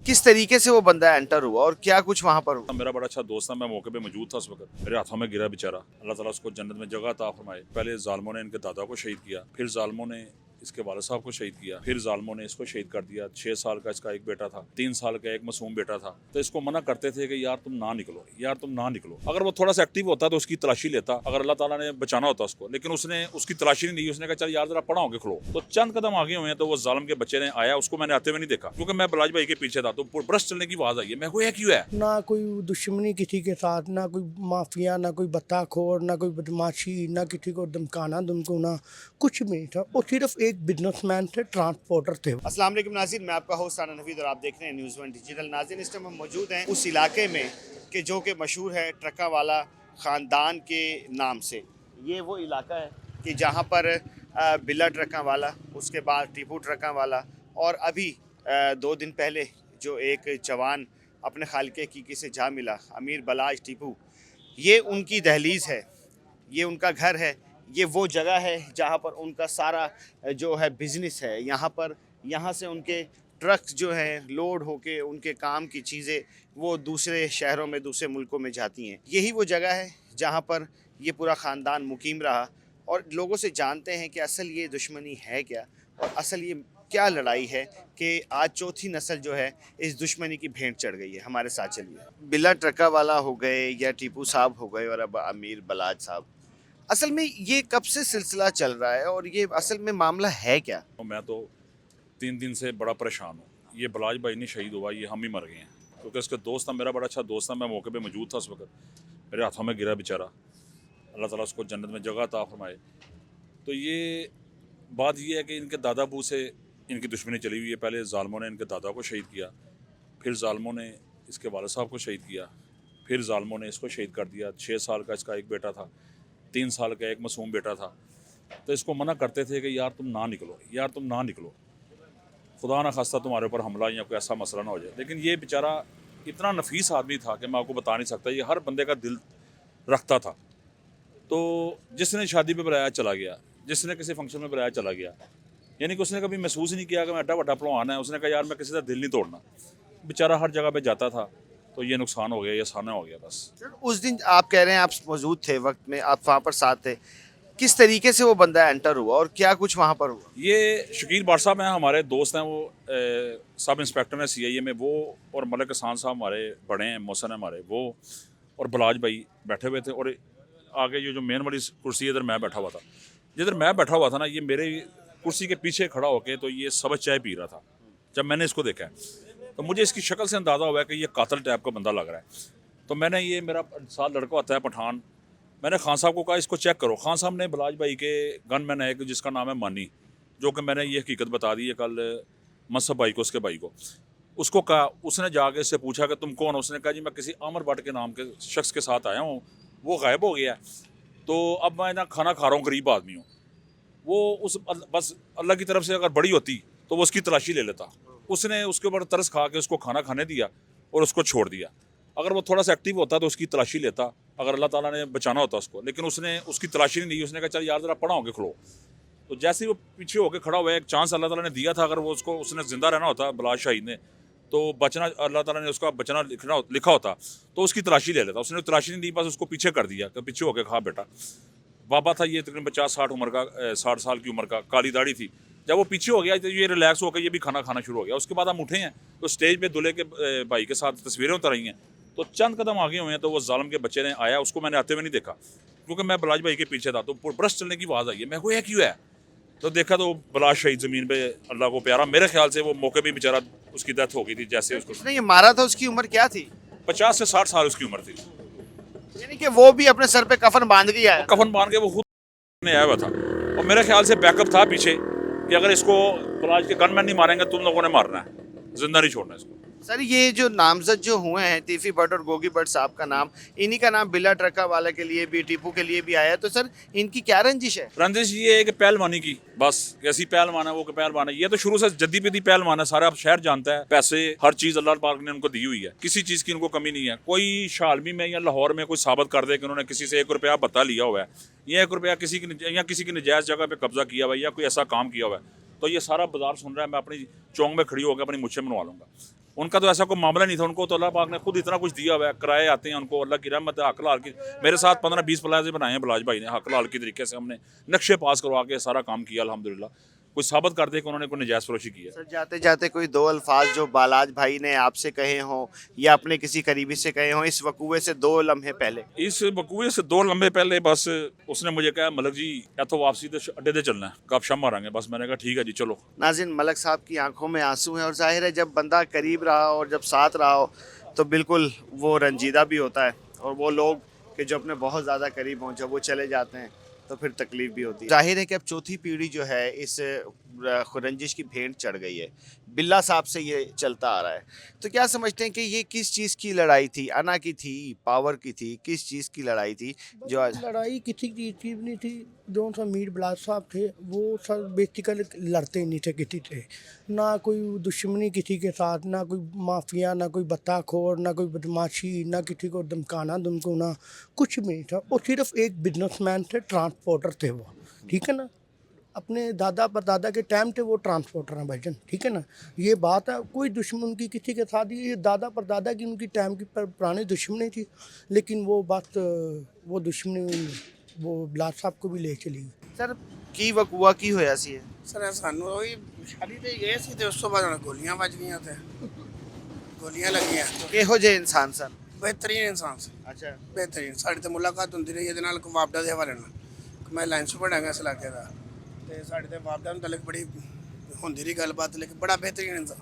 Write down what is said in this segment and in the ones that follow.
किस तरीके से वो बंदा एंटर हुआ और क्या कुछ वहाँ पर हुआ? मेरा बड़ा अच्छा दोस्त था, मैं मौके पे मौजूद था उस वक्त। मेरे हाथों में गिरा बेचारा, अल्लाह ताला उसको जन्नत में जगह अता फरमाए। पहले जालिमों ने इनके दादा को शहीद किया, फिर जालिमों ने इसके वालिद साहब को शहीद किया, फिर जालिमों ने इसको शहीद कर दिया। 6 साल का इसका एक बेटा था, 3 साल का एक मासूम बेटा था। तो इसको मना करते थे कि यार तुम ना निकलो, यार तुम ना निकलो। अगर वो थोड़ा सा एक्टिव होता तो उसकी तलाशी लेता, अगर अल्लाह ताला ने बचाना होता उसको, लेकिन उसने उसकी तलाशी नहीं दी। उसने कहा चल यार जरा पड़ा होके खलो। तो चंद कदम आगे हुए हैं तो वो जालिम के बच्चे ने आया, उसको मैंने आते हुए नहीं देखा क्योंकि मैं बलाज भाई के पीछे था। तो ब्रश चलने की आवाज आई है, मैं को क्यों है। ना कोई दुश्मनी किसी के साथ, ना कोई माफिया, ना कोई बत्ताखोर, ना कोई बदमाशी, ना किसी को धमकाना धमकाना, कुछ भी नहीं था। वो सिर्फ एक बिजनेसमैन थे, ट्रांसपोर्टर थे। अस्सलाम वालेकुम नाज़रीन, मैं आपका होस्ट आना नवीद और आप देख रहे हैं न्यूज़ वन डिजिटल। नाज़रीन, इस टाइम हम मौजूद हैं उस इलाके में कि जो कि मशहूर है ट्रका वाला ख़ानदान के नाम से। ये वो इलाका है कि जहाँ पर बिल्ला ट्रका वाला, उसके बाद टीपू ट्रका वाला और अभी 2 दिन पहले जो एक जवान अपने खालिके की से जा मिला, अमीर बलाज टीपू, ये उनकी दहलीज़ है, ये उनका घर है, ये वो जगह है जहाँ पर उनका सारा जो है बिज़नेस है। यहाँ से उनके ट्रक्स जो हैं लोड होके उनके काम की चीज़ें वो दूसरे शहरों में, दूसरे मुल्कों में जाती हैं। यही वो जगह है जहाँ पर ये पूरा ख़ानदान मुकीम रहा और लोगों से जानते हैं कि असल ये दुश्मनी है क्या और असल ये क्या लड़ाई है कि आज चौथी नस्ल जो है इस दुश्मनी की भेंट चढ़ गई है। हमारे साथ चलिए। बिल्ला ट्रका वाला हो गए या टीपू साहब हो गए और अब अमीर बलाज साहब, असल में ये कब से सिलसिला चल रहा है और ये असल में मामला है क्या? मैं तो 3 दिन से बड़ा परेशान हूँ। ये बलाज भाई नहीं शहीद हुआ, ये हम ही मर गए हैं क्योंकि उसके दोस्त था, मेरा बड़ा अच्छा दोस्त था, मैं मौके पे मौजूद था उस वक्त। मेरे हाथों में गिरा बेचारा, अल्लाह ताला उसको जन्नत में जगह अता फरमाए। तो ये बात ये है कि इनके दादा बू से इनकी दुश्मनी चली हुई है। पहले जालिमों ने इनके दादा को शहीद किया, फिर जालिमों ने इसके वालिद साहब को शहीद किया, फिर जालिमों ने इसको शहीद कर दिया। 6 साल का इसका एक बेटा था, 3 साल का एक मासूम बेटा था। तो इसको मना करते थे कि यार तुम ना निकलो, यार तुम ना निकलो, खुदा ना खास्ता तुम्हारे ऊपर हमला या कोई ऐसा मसला ना हो जाए। लेकिन ये बेचारा इतना नफीस आदमी था कि मैं आपको बता नहीं सकता। ये हर बंदे का दिल रखता था। तो जिसने शादी पे बुलाया चला गया, जिसने किसी फंक्शन में बुलाया चला गया, यानी कि उसने कभी महसूस ही नहीं किया कि मैं एड्डा वड्डा पहलवान है। उसने कहा यार मैं किसी का दिल नहीं तोड़ना। बेचारा हर जगह पे जाता था, तो ये नुकसान हो गया, ये सामना हो गया बस। उस दिन आप कह रहे हैं आप मौजूद थे, वक्त में आप वहाँ पर साथ थे, किस तरीके से वो बंदा एंटर हुआ और क्या कुछ वहाँ पर हुआ? ये शकील बार साहब हैं, हमारे दोस्त हैं, वो सब इंस्पेक्टर हैं CIA में, वो और मलिक हसान साहब हमारे बड़े हैं, मोहसन है हमारे, वो और बलाज भाई बैठे हुए थे। और आगे ये जो मेन वाली कुर्सी है, इधर मैं बैठा हुआ था। जिधर मैं बैठा हुआ था ना, ये मेरे कुर्सी के पीछे खड़ा होके तो ये सबज चाय पी रहा था। जब मैंने इसको देखा है तो मुझे इसकी शक्ल से अंदाज़ा हुआ है कि ये कातिल टाइप का बंदा लग रहा है। तो मैंने, ये मेरा साथ लड़का होता है पठान, मैंने खान साहब को कहा इसको चेक करो। खान साहब ने बलाज भाई के गनमैन है एक जिसका नाम है मानी, जो कि मैंने ये हकीकत बता दी है कल मसहब भाई को, उसके भाई को। उसको कहा, उसने जाके इससे पूछा कि तुम कौन हो? उसने कहा जी मैं किसी आमर भट्ट के नाम के शख्स के साथ आया हूँ, वो गायब हो गया है, तो अब मैं ना खाना खा रहा हूँ, गरीब आदमी हूँ। वो उस बस अल्लाह की तरफ से अगर बड़ी होती तो वो उसकी तलाशी ले लेता। उसने उसके ऊपर तरस खा के उसको खाना खाने दिया और उसको छोड़ दिया। अगर वो थोड़ा सा एक्टिव होता तो उसकी तलाशी लेता, अगर अल्लाह ताला ने बचाना होता उसको, लेकिन उसने उसकी तलाशी नहीं दी। उसने कहा चल यार जरा पड़ा होके खड़ो। तो जैसे ही वो पीछे होके खड़ा हुआ है, एक चांस अल्लाह ताला ने दिया था, अगर वो उसको उसने ज़िंदा रहना होता बलाज शहीद ने, तो बचना, अल्लाह ताला ने उसका बचना लिखा होता तो उसकी तलाशी ले लेता। उसने तलाशी नहीं दी, बस उसको पीछे कर दिया कि पीछे होके खा बेटा। बाबा था ये तकरीबन 50-60 उम्र का, 60 साल की उम्र का, काली दाढ़ी थी। जब वो पीछे हो गया तो ये रिलैक्स होकर ये भी खाना खाना शुरू हो गया। उसके बाद हम उठे हैं तो स्टेज पे दूल्हे के भाई के साथ तस्वीरें उतर रही हैं। तो चंद कदम आगे हुए हैं तो वो जालिम के बच्चे ने आया, उसको मैंने आते हुए नहीं देखा क्योंकि मैं बलाज भाई के पीछे था। तो ब्रश चलने की आवाज़ आई है, मैं को यह क्यों है। तो देखा तो बलाज शहीद ज़मीन पे, अल्लाह को प्यारा। मेरे ख्याल से वो मौके पर बेचारा उसकी डेथ हो गई थी। जैसे उसको उसने ये मारा था, उसकी उम्र क्या थी? 50 से 60 साल उसकी उम्र थी। यानी कि वो भी अपने सर पे कफन बांध के आया। कफन बांध के वो खुद ने आया हुआ था और मेरे ख्याल से बैकअप था पीछे कि अगर इसको बलाज के गनमैन नहीं मारेंगे तुम लोगों ने मारना है, जिंदा नहीं छोड़ना इसको। सर, ये जो नामजद जो हुए हैं तीफी भट्ट और गोगी भट्ट साहब का नाम, इन्हीं का नाम बिल्ला ट्रका वाला के लिए भी, टीपू के लिए भी आया है, तो सर इनकी क्या रंजिश है? रंजिश ये है कि पहलवानी की, बस कैसी पहलवान है वो कि पहलवान है। ये तो शुरू से जद्दी पेदी पहलवान है, सारा शहर जानता है। पैसे हर चीज़ अल्लाह पाक ने उनको दी हुई है, किसी चीज़ की इनको कमी नहीं है। कोई शालमी में या लाहौर में कोई साबित कर दे कि उन्होंने किसी से 1 रुपया बता लिया हुआ है या 1 रुपया किसी की नजायज़ जगह पर कब्जा किया हुआ है या कोई ऐसा काम किया हुआ है, तो ये सारा बाजार सुन रहा है। मैं अपनी चौंक में खड़ी होकर अपनी मुझसे मनवा लूँगा। उनका तो ऐसा कोई मामला नहीं था, उनको तो अल्लाह पाक ने खुद इतना कुछ दिया हुआ है, किराए आते हैं उनको, अल्लाह की रहमत है। हक लाल की मेरे साथ 15-20 प्लाजे बनाए हैं बिलाज भाई ने, हक लाल की तरीके से हमने नक्शे पास करवा के सारा काम किया अल्हम्दुलिल्लाह। कोई साबित कर दे कि उन्होंने कोई नजायज़ फरोशी की है। सर जाते जाते कोई दो अल्फाज जो बालाज भाई ने आपसे कहे हों या अपने किसी करीबी से कहे हों इस वकूए से 2 लम्हे पहले? इस वकूए से 2 लम्हे पहले बस उसने मुझे कहा मलक जी या तो वापसी तो अड्डे से चलना है, कब शाम मारेंगे। बस मैंने कहा ठीक है जी चलो। नाज़रीन, मलक साहब की आंखों में आंसू हैं और जाहिर है जब बंदा करीब रहा हो और जब साथ रहा हो तो बिल्कुल वो रंजीदा भी होता है, और वो लोग कि जो अपने बहुत ज़्यादा करीब हों जब वो चले जाते हैं तो फिर तकलीफ भी होती है। जाहिर है कि अब चौथी पीढ़ी जो है इस रंजिश की भेंट चढ़ गई है, बिल्ला साहब से ये चलता आ रहा है। तो क्या समझते हैं कि ये किस चीज़ की लड़ाई थी? अना की थी, पावर की थी, किस चीज़ की लड़ाई थी जो आज? लड़ाई किसी चीज़ नहीं थी। जो सा मीर बिलाल साहब थे वो सर बेसिकली लड़ते नहीं थे किसी से, ना कोई दुश्मनी किसी के साथ, ना कोई माफिया, ना कोई बत्ताखोर, ना कोई बदमाशी, ना किसी को धमकाना धमकाना, कुछ भी नहीं था। वो सिर्फ एक बिजनेसमैन थे, ट्रांसपोर्टर थे वो, ठीक है ना। अपने दादा परदादा के टाइम थे वो ट्रांसपोर्टर हैं भाईजान, ठीक है ना। ये बात है, कोई दुश्मन उनकी किसी के साथ, ये दादा परदादा की उनकी टाइम की पुरानी दुश्मनी थी, लेकिन वो बात वो दुश्मनी वो बिलाल साहब को भी ले चली गई। सर की वकूआ की होया सी है? ਸਰ ਸਾਨੂੰ ਉਹੀ ਸ਼ਾਦੀ ਤੇ ਗਏ ਸੀ ਤੇ ਉਸ ਤੋਂ ਬਾਅਦ ਹੁਣ ਗੋਲੀਆਂ ਵੱਜ ਗਈਆਂ ਤੇ ਗੋਲੀਆਂ ਲੱਗੀਆਂ। ਕਿਹੋ ਜਿਹੇ ਇਨਸਾਨ ਸਨ? ਬਿਹਤਰੀਨ ਇਨਸਾਨ ਸੀ, ਅੱਛਾ, ਬਿਹਤਰੀਨ। ਸਾਡੇ ਤੇ ਮੁਲਾਕਾਤ ਹੁੰਦੀ ਰਹੀ ਇਹਦੇ ਨਾਲ ਕਵਾਬਡਾ ਦੇ ਹਵਾਲੇ ਨਾਲ ਕਿ ਮੈਂ ਲਾਇਨ ਸੁਪਰ ਹੈਗਾ ਇਸ ਇਲਾਕੇ ਦਾ, ਤੇ ਸਾਡੇ ਤੇ ਵਾਬਡਾ ਨੂੰ ਤਲਕ ਬੜੀ ਹੁੰਦੀ ਰਹੀ ਗੱਲਬਾਤ, ਲੇਕਿन बड़ा बेहतरीन इंसान,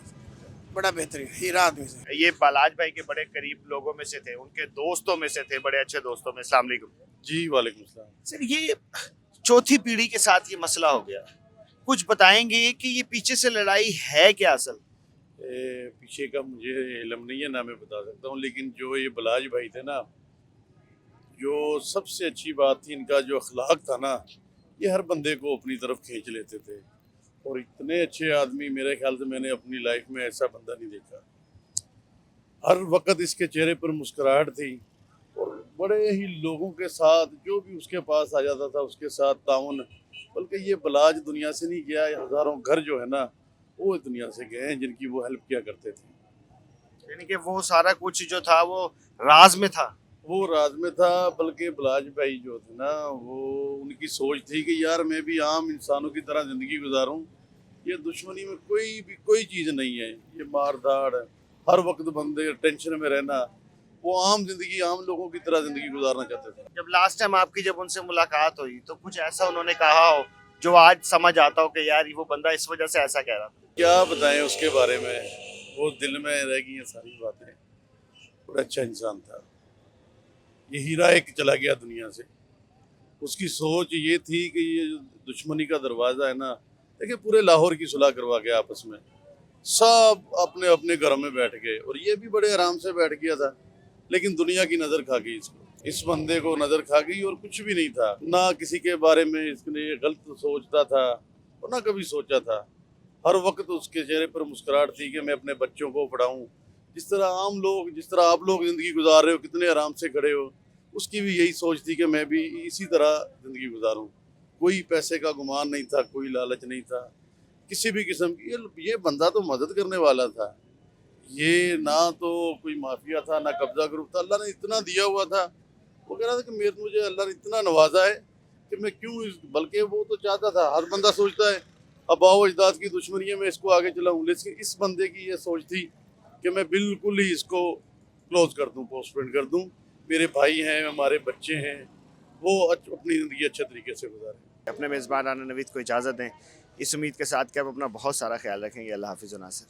बड़ा बेहतरीन हीरा आदमी से। ये बालाज भाई के बड़े करीब लोगों में से थे, उनके दोस्तों में से थे, बड़े अच्छे दोस्तों में। अस्सलाम वालेकुम। जी वालेकुम सलाम। सर ये चौथी पीढ़ी के साथ ये मसला हो गया, कुछ बताएंगे कि ये पीछे से लड़ाई है क्या असल? पीछे का मुझे इल्म नहीं है, ना मैं बता सकता हूँ, लेकिन जो ये बलाज भाई थे ना, जो सबसे अच्छी बात थी इनका जो अखलाक था ना, ये हर बंदे को अपनी तरफ खींच लेते थे। और इतने अच्छे आदमी मेरे ख्याल से मैंने अपनी लाइफ में ऐसा बंदा नहीं देखा। हर वक्त इसके चेहरे पर मुस्कुराहट थी और बड़े ही लोगों के साथ जो भी उसके पास आ जाता था उसके साथ ताउन। बल्कि ये बलाज दुनिया से नहीं गया, हज़ारों घर जो है ना वो दुनिया से गए हैं जिनकी वो हेल्प किया करते थे। यानी कि वो सारा कुछ जो था वो राज में था। वो राज में था। बल्कि बलाज भाई जो थे ना, वो उनकी सोच थी कि यार मैं भी आम इंसानों की तरह ज़िंदगी गुजारूं, ये दुश्मनी में कोई चीज़ नहीं है, ये मार धाड़, हर वक्त बंदे टेंशन में रहना, वो आम जिंदगी आम लोगों की तरह ज़िंदगी गुजारना चाहते थे। जब लास्ट टाइम आपकी जब उनसे मुलाकात हुई तो कुछ ऐसा उन्होंने कहा हो जो आज समझ आता हो कि यार वो बंदा इस वजह से ऐसा कह रहा था? क्या बताएं उसके बारे में, वो दिल में रह गई हैं सारी बातें। बड़ा अच्छा इंसान था, ये हीरा एक चला गया दुनिया से। उसकी सोच ये थी कि ये जो दुश्मनी का दरवाज़ा है ना, देखिए पूरे लाहौर की सुलह करवा के आपस में सब अपने अपने घरों में बैठ गए, और ये भी बड़े आराम से बैठ गया था। लेकिन दुनिया की नज़र खा गई इसको, इस बंदे को नज़र खा गई, और कुछ भी नहीं था, ना किसी के बारे में इसने गलत सोचता था और ना कभी सोचा था। हर वक्त उसके चेहरे पर मुस्कुराहट थी कि मैं अपने बच्चों को पढ़ाऊँ, जिस तरह आम लोग, जिस तरह आप लोग ज़िंदगी गुजार रहे हो, कितने आराम से खड़े हो, उसकी भी यही सोच थी कि मैं भी इसी तरह ज़िंदगी गुजारूँ। कोई पैसे का गुमान नहीं था, कोई लालच नहीं था किसी भी किस्म की। ये बंदा तो मदद करने वाला था, ये ना तो कोई माफिया था ना कब्जा ग्रुप था। अल्लाह ने इतना दिया हुआ था, वो कह रहा था कि मुझे अल्लाह ने इतना नवाजा है कि मैं क्यों बल्कि वो तो चाहता था, हर बंदा सोचता है अबाओ अजदाद की दुश्मनी है मैं इसको आगे चलाऊँ, लेकिन इस बंदे की ये सोच थी कि मैं बिल्कुल ही इसको क्लोज कर दूँ, पोस्टपोन कर दूँ। मेरे भाई हैं, हमारे बच्चे हैं, वो अपनी ज़िंदगी अच्छे तरीके से गुजारें। अपने मेज़बान राना नवीद को इजाज़त दें, इस उम्मीद के साथ कि आप अपना बहुत सारा ख्याल रखेंगे। अल्लाह हाफ़िज़ नासिर।